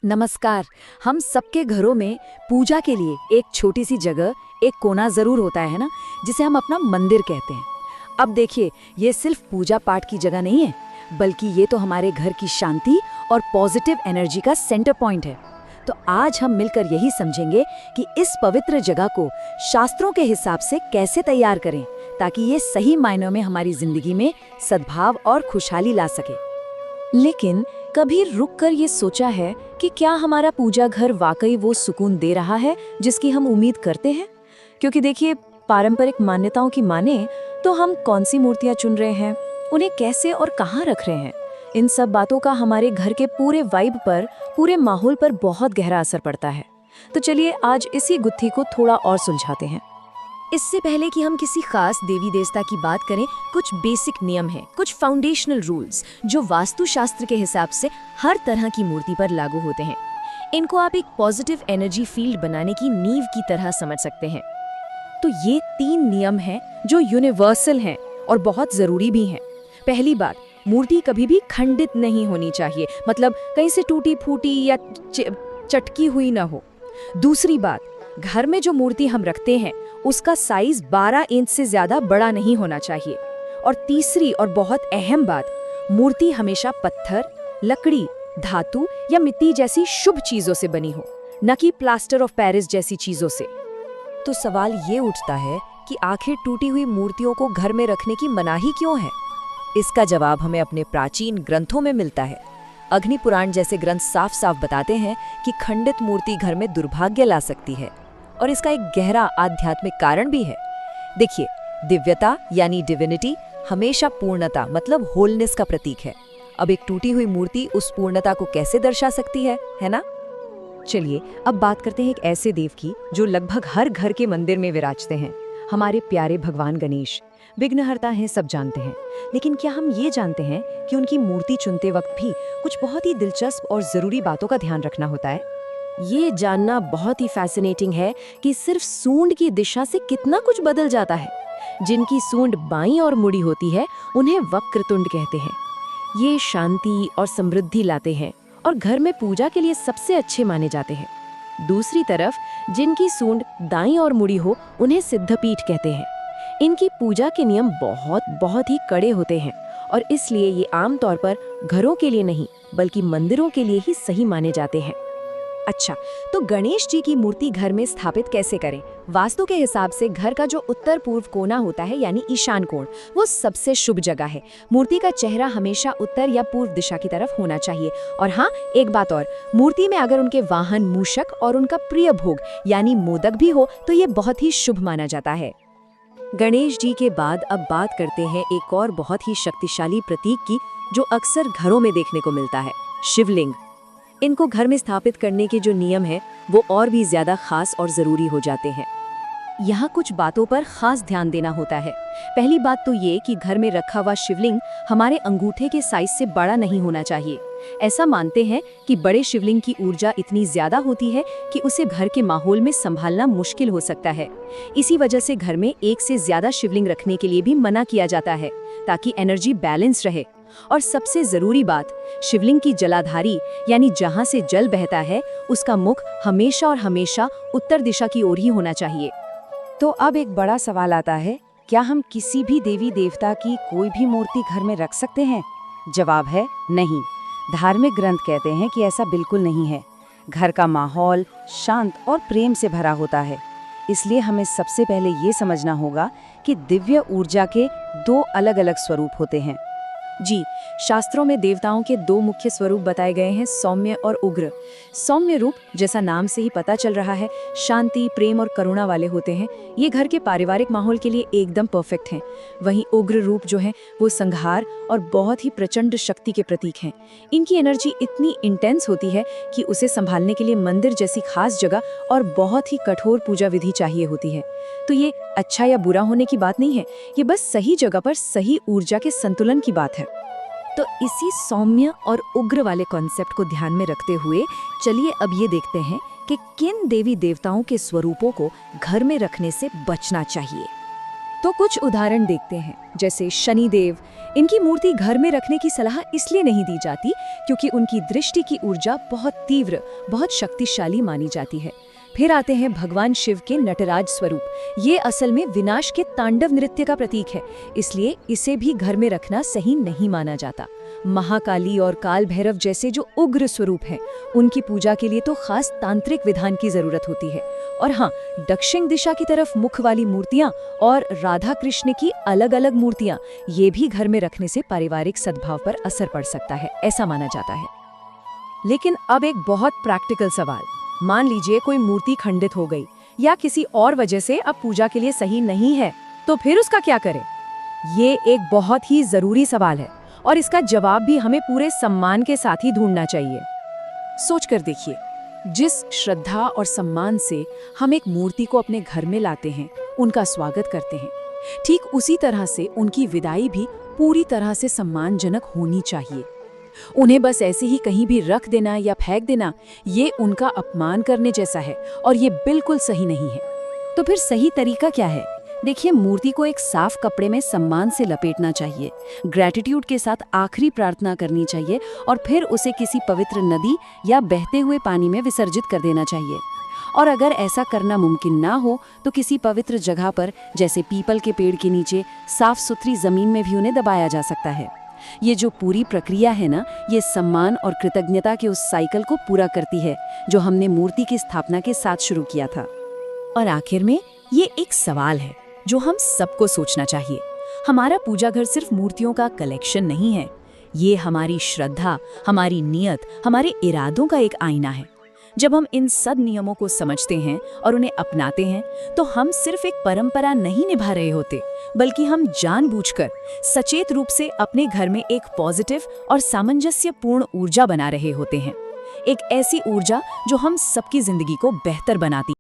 नमस्कार। हम सबके घरों में पूजा के लिए एक छोटी सी जगह, एक कोना जरूर होता है ना, जिसे हम अपना मंदिर कहते हैं। अब देखिए, ये सिर्फ पूजा पाठ की जगह नहीं है, बल्कि ये तो हमारे घर की शांति और पॉजिटिव एनर्जी का सेंटर पॉइंट है। तो आज हम मिलकर यही समझेंगे कि इस पवित्र जगह को शास्त्रों के हिसाब से कैसे तैयार करें, ताकि ये सही मायनों में हमारी जिंदगी में सद्भाव और खुशहाली ला सके। लेकिन कभी रुककर ये सोचा है कि क्या हमारा पूजा घर वाकई वो सुकून दे रहा है जिसकी हम उम्मीद करते हैं? क्योंकि देखिए, पारंपरिक मान्यताओं की माने तो हम कौन सी मूर्तियां चुन रहे हैं, उन्हें कैसे और कहाँ रख रहे हैं, इन सब बातों का हमारे घर के पूरे वाइब पर, पूरे माहौल पर बहुत गहरा असर पड़ता है। तो चलिए आज इसी गुत्थी को थोड़ा और सुलझाते हैं। इससे पहले कि हम किसी खास देवी देवता की बात करें, कुछ बेसिक नियम हैं, कुछ फाउंडेशनल रूल्स जो वास्तुशास्त्र के हिसाब से हर तरह की मूर्ति पर लागू होते हैं। इनको आप एक पॉजिटिव एनर्जी फील्ड बनाने की नींव की तरह समझ सकते हैं। तो ये 3 नियम हैं जो यूनिवर्सल हैं और बहुत जरूरी भी हैं। पहली बात, मूर्ति कभी भी खंडित नहीं होनी चाहिए, मतलब कहीं से टूटी फूटी या चटकी हुई ना हो। दूसरी बात, घर में जो मूर्ति हम रखते हैं उसका साइज 12 इंच से ज्यादा बड़ा नहीं होना चाहिए। और तीसरी और बहुत अहम बात, मूर्ति हमेशा पत्थर, लकड़ी, धातु या मिट्टी जैसी शुभ चीजों से बनी हो, न कि प्लास्टर ऑफ पेरिस जैसी चीजों से। तो सवाल ये उठता है कि आखिर टूटी हुई मूर्तियों को घर में रखने की मनाही क्यों है? इसका जवाब हमें अपने प्राचीन ग्रंथों में मिलता है। अग्नि पुराण जैसे ग्रंथ साफ साफ बताते हैं कि खंडित मूर्ति घर में दुर्भाग्य ला सकती है, और इसका एक गहरा आध्यात्मिक कारण भी है। देखिए, दिव्यता यानी डिविनिटी हमेशा पूर्णता मतलब होलनेस का प्रतीक है। अब एक टूटी हुई मूर्ति उस पूर्णता को कैसे दर्शा सकती है ना? चलिए अब बात करते हैं एक ऐसे देव की जो लगभग हर घर के मंदिर में विराजते हैं, हमारे प्यारे भगवान गणेश। विघ्नहर्ता हैं, सब जानते हैं, लेकिन क्या हम ये जानते हैं कि उनकी मूर्ति चुनते वक्त भी कुछ बहुत ही दिलचस्प और जरूरी बातों का ध्यान रखना होता है? ये जानना बहुत ही फैसिनेटिंग है कि सिर्फ सूंड की दिशा से कितना कुछ बदल जाता है। जिनकी सूंड बाईं और मुड़ी होती है उन्हें वक्रतुंड कहते हैं। ये शांति और समृद्धि लाते हैं और घर में पूजा के लिए सबसे अच्छे माने जाते हैं। दूसरी तरफ जिनकी सूंड दाईं और मुड़ी हो उन्हें सिद्धपीठ कहते हैं। इनकी पूजा के नियम बहुत ही कड़े होते हैं और इसलिए ये आमतौर पर घरों के लिए नहीं बल्कि मंदिरों के लिए ही सही माने जाते हैं। अच्छा, तो गणेश जी की मूर्ति घर में स्थापित कैसे करें? वास्तु के हिसाब से घर का जो उत्तर पूर्व कोना होता है यानी ईशान कोण, वो सबसे शुभ जगह है। मूर्ति का चेहरा हमेशा उत्तर या पूर्व दिशा की तरफ होना चाहिए। और हाँ, एक बात और, मूर्ति में अगर उनके वाहन मूषक और उनका प्रिय भोग यानी मोदक भी हो तो ये बहुत ही शुभ माना जाता है। गणेश जी के बाद अब बात करते हैं एक और बहुत ही शक्तिशाली प्रतीक की जो अक्सर घरों में देखने को मिलता है, शिवलिंग। इनको घर में स्थापित करने के जो नियम हैं वो और भी ज्यादा खास और जरूरी हो जाते हैं। यहाँ कुछ बातों पर खास ध्यान देना होता है। पहली बात तो ये कि घर में रखा हुआ शिवलिंग हमारे अंगूठे के साइज से बड़ा नहीं होना चाहिए। ऐसा मानते हैं कि बड़े शिवलिंग की ऊर्जा इतनी ज्यादा होती है कि उसे घर के माहौल में संभालना मुश्किल हो सकता है। इसी वजह से घर में एक से ज्यादा शिवलिंग रखने के लिए भी मना किया जाता है, ताकि एनर्जी बैलेंस रहे। और सबसे जरूरी बात, शिवलिंग की जलाधारी यानी जहां से जल बहता है उसका मुख हमेशा और हमेशा उत्तर दिशा की ओर ही होना चाहिए। तो अब एक बड़ा सवाल आता है, क्या हम किसी भी देवी देवता की कोई भी मूर्ति घर में रख सकते हैं? जवाब है नहीं। धार्मिक ग्रंथ कहते हैं कि ऐसा बिल्कुल नहीं है। घर का माहौल शांत और प्रेम से भरा होता है, इसलिए हमें सबसे पहले ये समझना होगा कि दिव्य ऊर्जा के 2 अलग अलग स्वरूप होते हैं। जी, शास्त्रों में देवताओं के 2 मुख्य स्वरूप बताए गए हैं, सौम्य और उग्र। सौम्य रूप, जैसा नाम से ही पता चल रहा है, शांति, प्रेम और करुणा वाले होते हैं। ये घर के पारिवारिक माहौल के लिए एकदम परफेक्ट हैं। वहीं उग्र रूप जो है वो संहार और बहुत ही प्रचंड शक्ति के प्रतीक हैं। इनकी एनर्जी इतनी इंटेंस होती है कि उसे संभालने के लिए मंदिर जैसी खास जगह और बहुत ही कठोर पूजा विधि चाहिए होती है। तो ये अच्छा या बुरा होने की बात नहीं है, ये बस सही जगह पर सही ऊर्जा के संतुलन की बात है। तो इसी सौम्य और उग्र वाले कॉन्सेप्ट को ध्यान में रखते हुए चलिए अब ये देखते हैं कि किन देवी देवताओं के स्वरूपों को घर में रखने से बचना चाहिए। तो कुछ उदाहरण देखते हैं, जैसे शनिदेव। इनकी मूर्ति घर में रखने की सलाह इसलिए नहीं दी जाती क्योंकि उनकी दृष्टि की ऊर्जा बहुत तीव्र, बहुत शक्तिशाली मानी जाती है। फिर आते हैं भगवान शिव के नटराज स्वरूप। ये असल में विनाश के तांडव नृत्य का प्रतीक है, इसलिए इसे भी घर में रखना सही नहीं माना जाता। महाकाली और काल भैरव जैसे जो उग्र स्वरूप हैं, उनकी पूजा के लिए तो खास तांत्रिक विधान की जरूरत होती है। और हाँ, दक्षिण दिशा की तरफ मुख वाली मूर्तियां और राधा कृष्ण की अलग अलग मूर्तियां, ये भी घर में रखने से पारिवारिक सद्भाव पर असर पड़ सकता है, ऐसा माना जाता है। लेकिन अब एक बहुत प्रैक्टिकल सवाल, मान लीजिए कोई मूर्ति खंडित हो गई या किसी और वजह से अब पूजा के लिए सही नहीं है, तो फिर उसका क्या करें? ये एक बहुत ही जरूरी सवाल है और इसका जवाब भी हमें पूरे सम्मान के साथ ही ढूंढना चाहिए। सोच कर देखिए, जिस श्रद्धा और सम्मान से हम एक मूर्ति को अपने घर में लाते हैं, उनका स्वागत करते हैं, ठीक उसी तरह से उनकी विदाई भी पूरी तरह से सम्मानजनक होनी चाहिए। उन्हें बस ऐसे ही कहीं भी रख देना या फेंक देना, ये उनका अपमान करने जैसा है और ये बिल्कुल सही नहीं है। तो फिर सही तरीका क्या है? देखिए, मूर्ति को एक साफ कपड़े में सम्मान से लपेटना चाहिए, ग्रैटिट्यूड के साथ आखिरी प्रार्थना करनी चाहिए और फिर उसे किसी पवित्र नदी या बहते हुए पानी में विसर्जित कर देना चाहिए। और अगर ऐसा करना मुमकिन ना हो तो किसी पवित्र जगह पर, जैसे पीपल के पेड़ के नीचे, साफ सुथरी जमीन में भी उन्हें दबाया जा सकता है। ये जो पूरी प्रक्रिया है ना, ये सम्मान और कृतज्ञता के उस साइकिल को पूरा करती है जो हमने मूर्ति की स्थापना के साथ शुरू किया था। और आखिर में ये एक सवाल है जो हम सबको सोचना चाहिए। हमारा पूजा घर सिर्फ मूर्तियों का कलेक्शन नहीं है, ये हमारी श्रद्धा, हमारी नियत, हमारे इरादों का एक आईना है। जब हम इन सब नियमों को समझते हैं और उन्हें अपनाते हैं, तो हम सिर्फ एक परंपरा नहीं निभा रहे होते, बल्कि हम जानबूझकर सचेत रूप से अपने घर में एक पॉजिटिव और सामंजस्यपूर्ण ऊर्जा बना रहे होते हैं। एक ऐसी ऊर्जा जो हम सबकी जिंदगी को बेहतर बनाती